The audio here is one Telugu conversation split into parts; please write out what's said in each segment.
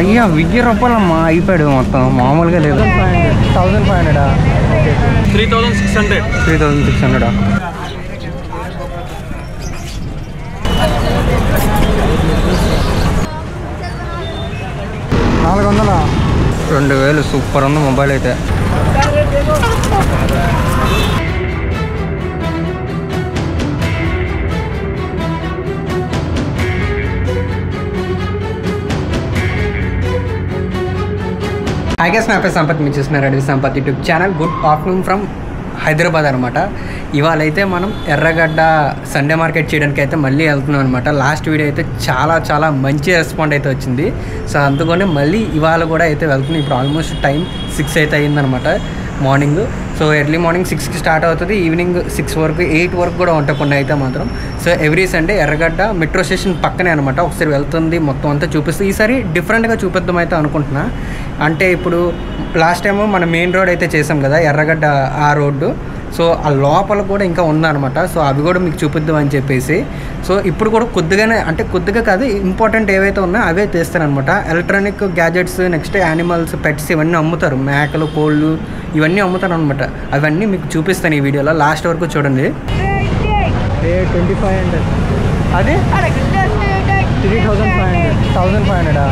అయ్యా 1000 రూపాయలమ్మా ఐప్యాడ్ మొత్తం మామూలుగా లేదు. 1500 3600 3600 400 2000 సూపర్ ఉంది మొబైల్ అయితే. హాయ్ గైస్, నా పేరు సంపత్. మీరు చూస్తున్నారు అడవి Sampath YouTube channel. Good afternoon from Hyderabad అనమాట. ఇవాళ అయితే మనం ఎర్రగడ్డ సండే మార్కెట్ చేయడానికి అయితే మళ్ళీ వెళ్తున్నాం అనమాట. లాస్ట్ వీడియో అయితే చాలా మంచి రెస్పాండ్ అయితే వచ్చింది. సో అందుకనే మళ్ళీ ఇవాళ కూడా అయితే వెళ్తున్నాం. ఇప్పుడు ఆల్మోస్ట్ టైం 6 అయితే అయ్యిందనమాట మార్నింగ్. సో ఎర్లీ మార్నింగ్ 6కి స్టార్ట్ అవుతుంది, ఈవినింగ్ 6 వరకు 8 వరకు కూడా ఉంటాయి కొన్ని అయితే మాత్రం. సో ఎవ్రీ సండే ఎర్రగడ్డ మెట్రో స్టేషన్ పక్కనే అనమాట. ఒకసారి వెళ్తుంది, మొత్తం అంతా చూపిస్తుంది. ఈసారి డిఫరెంట్గా చూపిద్దాం అయితే అనుకుంటున్నా. అంటే ఇప్పుడు లాస్ట్ టైము మన మెయిన్ రోడ్ అయితే చేసాం కదా ఎర్రగడ్డ, ఆ రోడ్డు. సో ఆ లోపల కూడా ఇంకా ఉందన్నమాట. సో అవి కూడా మీకు చూపిద్దాం అని చెప్పేసి. సో ఇప్పుడు కూడా కొద్దిగా కాదు, ఇంపార్టెంట్ ఏవైతే ఉన్నాయో అవే తీస్తారనమాట. Electronic gadgets, next animals, pets ఇవన్నీ అమ్ముతారు. మేకలు, కోళ్ళు ఇవన్నీ అమ్ముతారు అనమాట. అవన్నీ మీకు చూపిస్తాను ఈ వీడియోలో, లాస్ట్ వరకు చూడండి. 2500 అది 3500 1500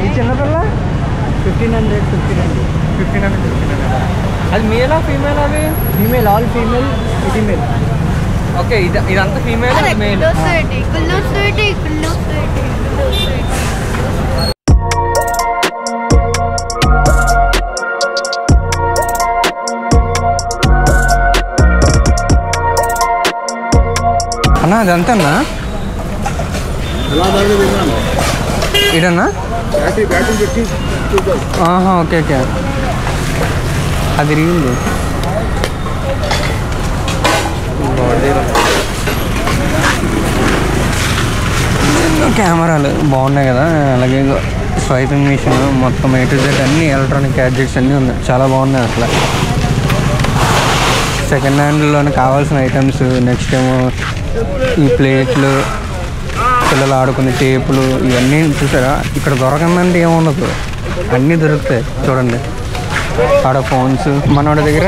ఈ చిన్నపిల్ల 1500 అది మేలా ఫీమేల్? అవి ఫీమేల్, ఆల్ ఫీమేల్, ఇది మేల్. ఓకే, ఇదంతా ఫీమేల్, మేల్. అన్నా అదంతన్నా ఇదన్నా? ఓకే అది రీల్ కెమెరాలు బాగున్నాయి కదా. అలాగే స్వైపింగ్ మిషన్, మొత్తం A to Z అన్ని ఎలక్ట్రానిక్ గ్యాడ్జెట్స్ అన్నీ ఉన్నాయి. చాలా బాగున్నాయి అసలు. సెకండ్ హ్యాండ్లోనే కావాల్సిన ఐటమ్స్. నెక్స్ట్ ఏమో ఈ ప్లేట్లు, పిల్లలు ఆడుకునే టేపులు, ఇవన్నీ చూసారా. ఇక్కడ దొరకందంటే ఏముండదు, అన్నీ దొరుకుతాయి. చూడండి ఆడ ఫోన్స్, మనోడి దగ్గర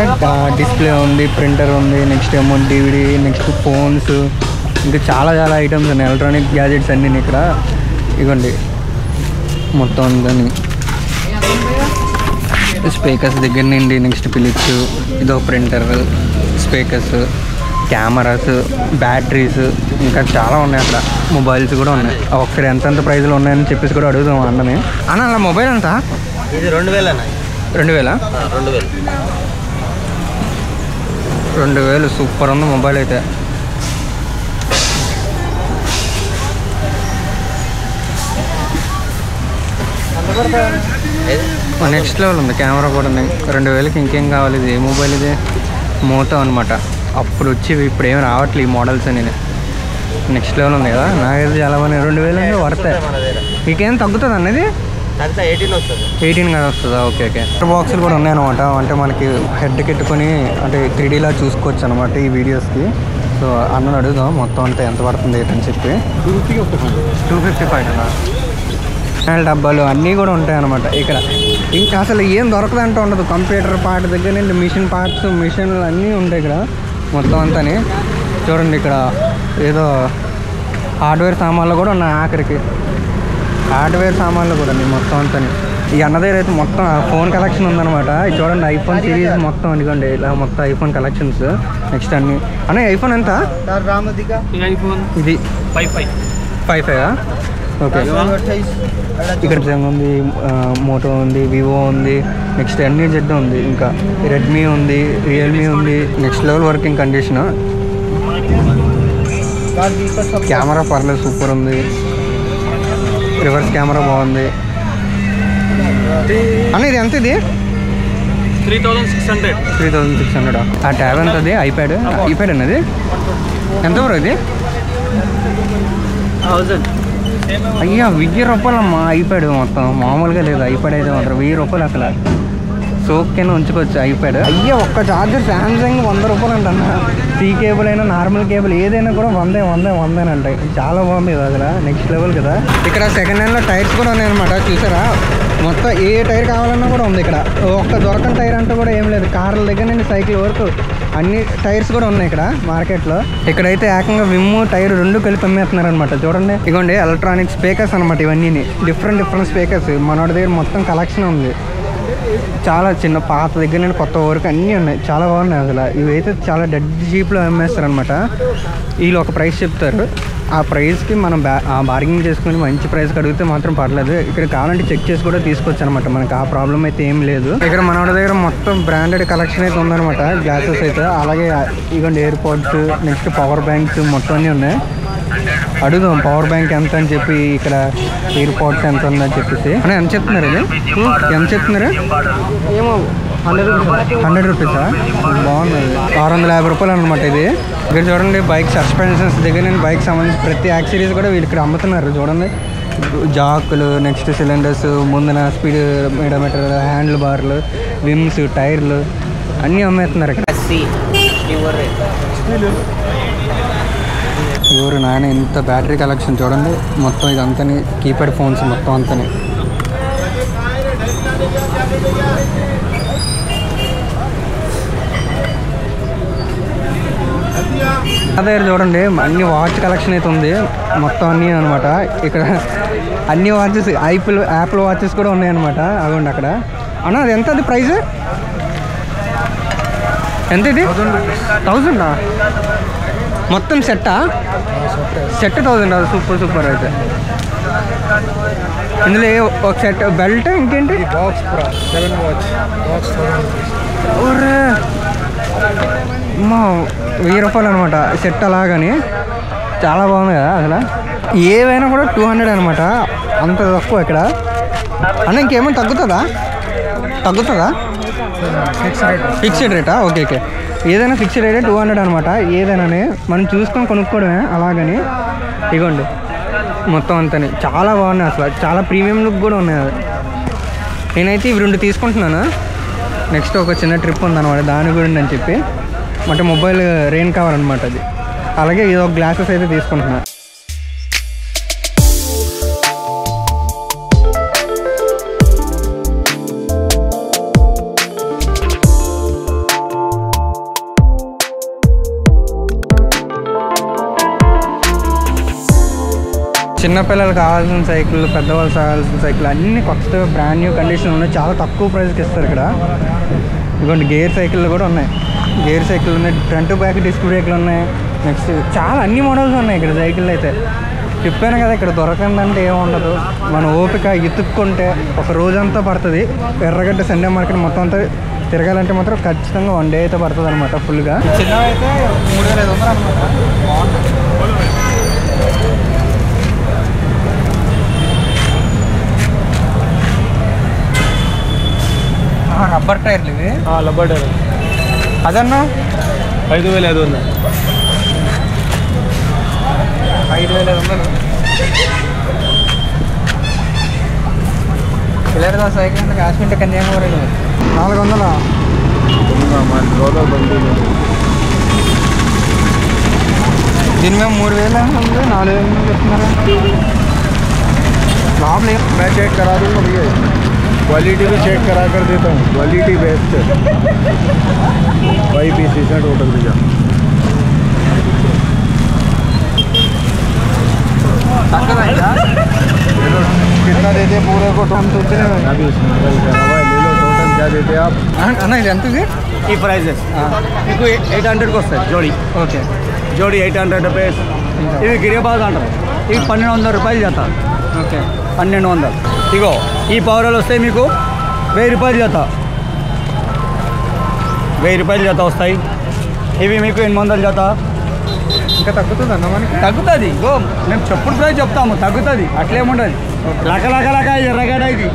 డిస్ప్లే ఉంది, ప్రింటర్ ఉంది, నెక్స్ట్ ఏమో DVD, నెక్స్ట్ ఫోన్స్, ఇంకా చాలా ఐటమ్స్ ఉన్నాయి. ఎలక్ట్రానిక్ గ్యాజెట్స్ అన్నీ ఇక్కడ ఇవ్వండి మొత్తం ఉందని. స్పీకర్స్ దగ్గర నుండి నెక్స్ట్ ఫిలిప్స్, ఇదో ప్రింటర్, స్పీకర్స్, కెమెరాస్, బ్యాటరీస్, ఇంకా చాలా ఉన్నాయి అక్కడ. మొబైల్స్ కూడా ఉన్నాయి. ఒకసారి ఎంతెంత ప్రైజ్లు ఉన్నాయని చెప్పేసి కూడా అడుగుదాం అన్నని. అన్న అలా మొబైల్ ఎంత? ఇది 2000 అన్న. 2000 సూపర్ ఉంది మొబైల్ అయితే. నెక్స్ట్ లెవెల్ ఉంది. కెమెరా కూడా ఉంది. 2000కి ఇంకేం కావాలి? ఇది ఏ మొబైల్? ఇది మోటో అనమాట. అప్పుడు వచ్చి ఇప్పుడు ఏమి రావట్లేదు ఈ మోడల్స్ అని. నెక్స్ట్ లెవెల్ ఉంది కదా. నాకైతే చాలా బాగా 2000 అంటే పడతాయి. మీకేం తగ్గుతుంది అన్నది? 18 కదా వస్తుందా? ఓకే. బాక్సులు కూడా ఉన్నాయన్నమాట. అంటే మనకి హెడ్కి పెట్టుకొని అంటే 3Dలా చూసుకోవచ్చు అనమాట ఈ వీడియోస్కి. సో అన్నను అడుగుదాం మొత్తం అంటే ఎంత పడుతుంది ఏంటని చెప్పి. 255 అన్న. డబ్బాలు అన్నీ కూడా ఉంటాయి అన్నమాట ఇక్కడ. ఇంకా అసలు ఏం దొరకదంటూ ఉండదు. కంప్యూటర్ పార్ట్ దగ్గర నుండి మిషన్ పార్ట్స్, మిషన్లు అన్నీ ఉంటాయి ఇక్కడ మొత్తం అంతాని. చూడండి ఇక్కడ ఏదో హార్డ్వేర్ సామాన్లు కూడా ఉన్నాయి. ఆఖరికి హార్డ్వేర్ సామాన్లు కూడా మొత్తం అంతా. ఈ అన్న దగ్గర అయితే మొత్తం ఫోన్ కలెక్షన్ ఉందన్నమాట. ఇది చూడండి, ఐఫోన్ సిరీస్ మొత్తం అనుకోండి ఇలా మొత్తం ఐఫోన్ కలెక్షన్స్. నెక్స్ట్ అన్ని అన్న ఐఫోన్ ఎంత? ఇది 55 ఓకే. ఇక్కడ ఉంది, మోటో ఉంది, వివో ఉంది, నెక్స్ట్ అన్ని జెడ్ ఉంది, ఇంకా రెడ్మీ ఉంది, రియల్మీ ఉంది. Next level working condition. Camera పర్లేదు, సూపర్ ఉంది. రివర్స్ కెమెరా బాగుంది అన్న. ఇది ఎంత? ఇది 3600. ఆ ట్యాబ్ ఎంత? అది ఐప్యాడ్ అన్నది ఎంత బ్రో? ఇది 1000. అయ్యా 1000 రూపాయలమ్మా ఐప్యాడ్ మొత్తం మామూలుగా లేదు. ఐప్యాడ్ అయితే మాత్రం 1000 రూపాయలు. అసలు సోక్కిన ఉంచుకోవచ్చు ఐప్యాడ్. అయ్యే ఒక్క ఛార్జర్ శాంసంగ్ 100 రూపాయలు అంట. సీ కేబుల్ అయినా నార్మల్ కేబుల్ ఏదైనా కూడా 100 అంటాయి. చాలా బాగుంది ఇది అసలు, నెక్స్ట్ లెవెల్ కదా. ఇక్కడ సెకండ్ హ్యాండ్లో టైర్స్ కూడా ఉన్నాయన్నమాట. చూసారా, మొత్తం ఏ టైర్ కావాలన్నా కూడా ఉంది ఇక్కడ. ఒక్క దొరకని టైర్ అంటూ కూడా ఏం లేదు. కార్ల దగ్గర నుండి సైకిల్ వరకు అన్ని టైర్స్ కూడా ఉన్నాయి ఇక్కడ మార్కెట్లో. ఇక్కడైతే ఏకంగా విమ్ టైర్ 2 కలిపి అమ్మేస్తున్నారు అనమాట. చూడండి, ఇగోండి ఎలక్ట్రానిక్ స్పీకర్స్ అనమాట. ఇవన్నీ డిఫరెంట్ స్పీకర్స్. మనోడి దగ్గర మొత్తం కలెక్షన్ ఉంది. చాలా చిన్న పాత దగ్గర నుండి కొత్త వరకు అన్నీ ఉన్నాయి. చాలా బాగున్నాయి అసలు. ఇవైతే చాలా డెడ్ చీప్లో అమ్మేస్తారు అనమాట. వీళ్ళు ఒక ప్రైస్ చెప్తారు, ఆ ప్రైస్కి మనం బార్గెనింగ్ చేసుకుని మంచి ప్రైస్కి అడిగితే మాత్రం పర్లేదు. ఇక్కడ కావాలంటే చెక్ చేసి కూడా తీసుకోవచ్చు అనమాట. మనకు ఆ ప్రాబ్లం అయితే ఏం లేదు. ఇక్కడ మనోడి దగ్గర మొత్తం బ్రాండెడ్ కలెక్షన్ అయితే ఉందన్నమాట. గ్లాసెస్ అయితే, అలాగే ఇవ్వండి air pods, next power banks మొత్తం అన్నీ ఉన్నాయి. అడుగుదాం పవర్ బ్యాంక్ ఎంత అని చెప్పి, ఇక్కడ ఎయిర్ పోడ్స్ ఎంత ఉందని చెప్పేసి. ఎంత చెప్తున్నారు ఇది? ఎంత చెప్తున్నారు? ఏమో 100 రూపీసా? బాగుంది. 650 రూపాయలు అనమాట ఇది. ఇక్కడ చూడండి బైక్ సస్పెన్షన్స్ దగ్గర నేను బైక్ సంబంధించి ప్రతి యాక్సరీస్ కూడా వీళ్ళు ఇక్కడ అమ్ముతున్నారు. చూడండి, జాకులు, నెక్స్ట్ సిలిండర్స్, ముందున స్పీడ్ మీడోమీటర్, హ్యాండిల్ బార్లు, విమ్స్, టైర్లు అన్నీ అమ్మేస్తున్నారు ఇక్కడ. ఎవరు నాయన ఇంత బ్యాటరీ కలెక్షన్ చూడండి. మొత్తం ఇదంతా కీప్యాడ్ ఫోన్స్ మొత్తం అంతా. అదే చూడండి, అన్ని వాచ్ కలెక్షన్ అయితే ఉంది మొత్తం అన్నీ అనమాట. ఇక్కడ అన్ని వాచెస్, యాపిల్ వాచెస్ కూడా ఉన్నాయన్నమాట. అదిగోండి అక్కడ. అన్న అది ఎంత, అది ప్రైస్ ఎంత? ఇది 1000 మొత్తం సెట్టా? సెట్ 1000. అది సూపర్ అయితే. ఇందులో ఒక సెట్ బెల్ట్, ఇంకేంటి బాక్స్ 7 వాచ్ బాక్స్. అమ్మా 1000 రూపాయలు అనమాట సెట్. అలాగని చాలా బాగుంది కదా అసలు. ఏవైనా కూడా 200 అనమాట, అంత తక్కువ ఇక్కడ. అన్న ఇంకేమైనా తగ్గుతుందా? ఫిక్స్డ్ రేటా? ఓకే. ఏదైనా ఫిక్స్డ్ రేటే 200 అనమాట. ఏదైనా మనం చూసుకొని కొనుక్కోవడమే. అలాగని ఇగోండి మొత్తం అంతా చాలా బాగున్నాయి అసలు. చాలా ప్రీమియం లుక్ కూడా ఉన్నాయి. అది నేనైతే ఇవి 2 తీసుకుంటున్నాను. నెక్స్ట్ ఒక చిన్న ట్రిప్ ఉందన్నమాట, దాని గురించి అని చెప్పి. అంటే మొబైల్ రెయిన్ కావాలన్నమాట అది. అలాగే ఏదో గ్లాసెస్ అయితే తీసుకుంటున్నాను. చిన్నపిల్లలకు కావాల్సిన సైకిల్, పెద్దవాళ్ళకి కావాల్సిన సైకిల్ అన్నీ కొత్తగా బ్రాండ్ న్యూ కండిషన్ ఉన్నాయి. చాలా తక్కువ ప్రైస్కి ఇస్తారు ఇక్కడ. ఇదిగోండి గేర్ సైకిళ్ళు కూడా ఉన్నాయి. గేర్ సైకిల్ ఉన్నాయి, ఫ్రంట్ బ్యాక్ డిస్క్ బ్రేక్లు ఉన్నాయి. నెక్స్ట్ చాలా అన్ని మోడల్స్ ఉన్నాయి ఇక్కడ సైకిళ్ళు అయితే. చెప్పాను కదా, ఇక్కడ దొరకందంటే ఏముండదు. మన ఓపిక ఎత్తుక్కుంటే ఒక రోజంతా పడుతుంది. ఎర్రగడ్డ సండే మార్కెట్ మొత్తం అంతా తిరగాలంటే మాత్రం ఖచ్చితంగా 1 డే అయితే పడుతుంది అనమాట ఫుల్గా. చిన్నవి అయితే 3500 అనమాట. బాగుంటుంది. రబ్బర్ టైర్లు ఇవి. రబ్బర్ టైర్ అదన్నా 5500. 5500. పిల్లలు సైకిల్ అంటే కాశ్మీర్ కన్యాకుమారి 400. దీని మేము 3000 ఉంది, 4000 చెప్తున్నారా? లోపల मैं चेक करा दूँगा भैया, क्वालिटी भी चेक करा कर देता हूँ. क्वालिटी बेस्ट है. 5 पीसेस है टोटल भैया. कितना देते पूरे को? हम सोच रहे हैं अभी उसमें ले लो. टोटल क्या देते आप? అన్న ఇది ఎంత? ఈ ప్రైజెస్ మీకు 800కి వస్తాయి జోడీ. ఓకే, జోడీ 800 రూపీస్. ఇవి గిరిబాద్ అంటారు. ఇవి 1200 రూపాయలు జత. ఓకే, 1200. ఇగో ఈ పౌరాలు వస్తాయి మీకు 1000 రూపాయలు జత. 1000 రూపాయలు జత వస్తాయి. ఇవి మీకు 800 జత. ఇంకా తగ్గుతుంది అన్న మనకి? తగ్గుతుంది. ఇగో మేము చెప్పుడు ప్రైస్ చెప్తాము, తగ్గుతుంది. అట్లేముండదు. లక ఎర్రగడ్డ ఇది.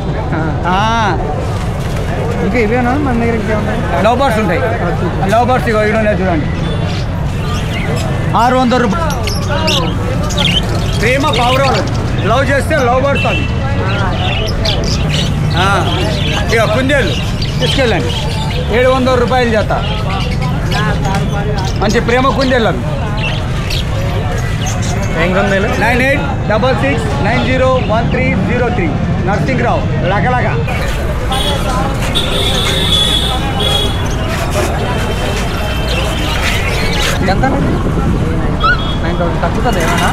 ఇంకా ఇవేనా మన దగ్గర? ఇంకేముంటాయి? లవ్ బర్డ్స్ ఉంటాయి. లవ్ బర్డ్స్ ఇగో ఇవ్వలేదు చూడండి, 600 రూపాయలు. ప్రేమ పావురాలు లవ్ చేస్తే లవ్ బర్డ్స్ అవి. ఇక కుందేళ్ళు తీసుకెళ్ళండి 700 రూపాయలు జత మంచి ప్రేమ కుందేళ్ళవి 9866901303 నర్సింగ్రావు లగలగా ఎంత 9,000 తగ్గుతుంది ఏమన్నా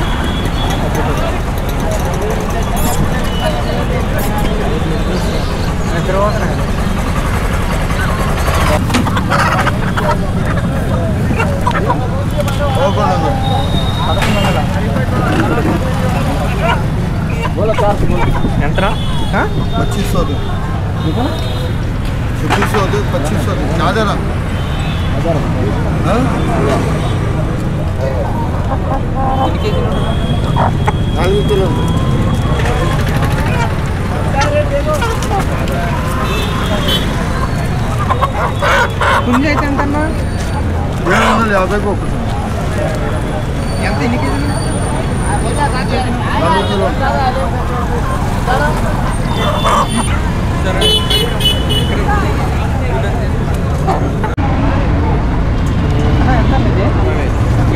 ఎంతరా 2500 2500 ज़्यादा ना 4 కిలో పుంజ అయితే ఎంతన్నా 750 ఎంత ఎన్ని కేజీలు 4 కిలో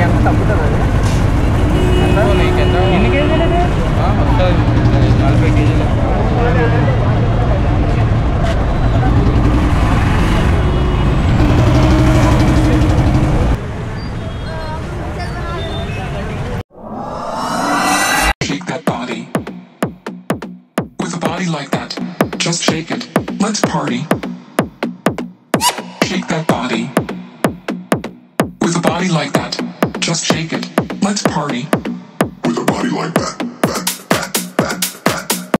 ఎంత తగ్గుతుంది అది ఎన్ని కేజీలు ఇది మొత్తం 40 కేజీలు Shake that body. With a body like that, just shake it. Let's party. Shake that body. With a body like that, just shake it. Let's party. With a body like that,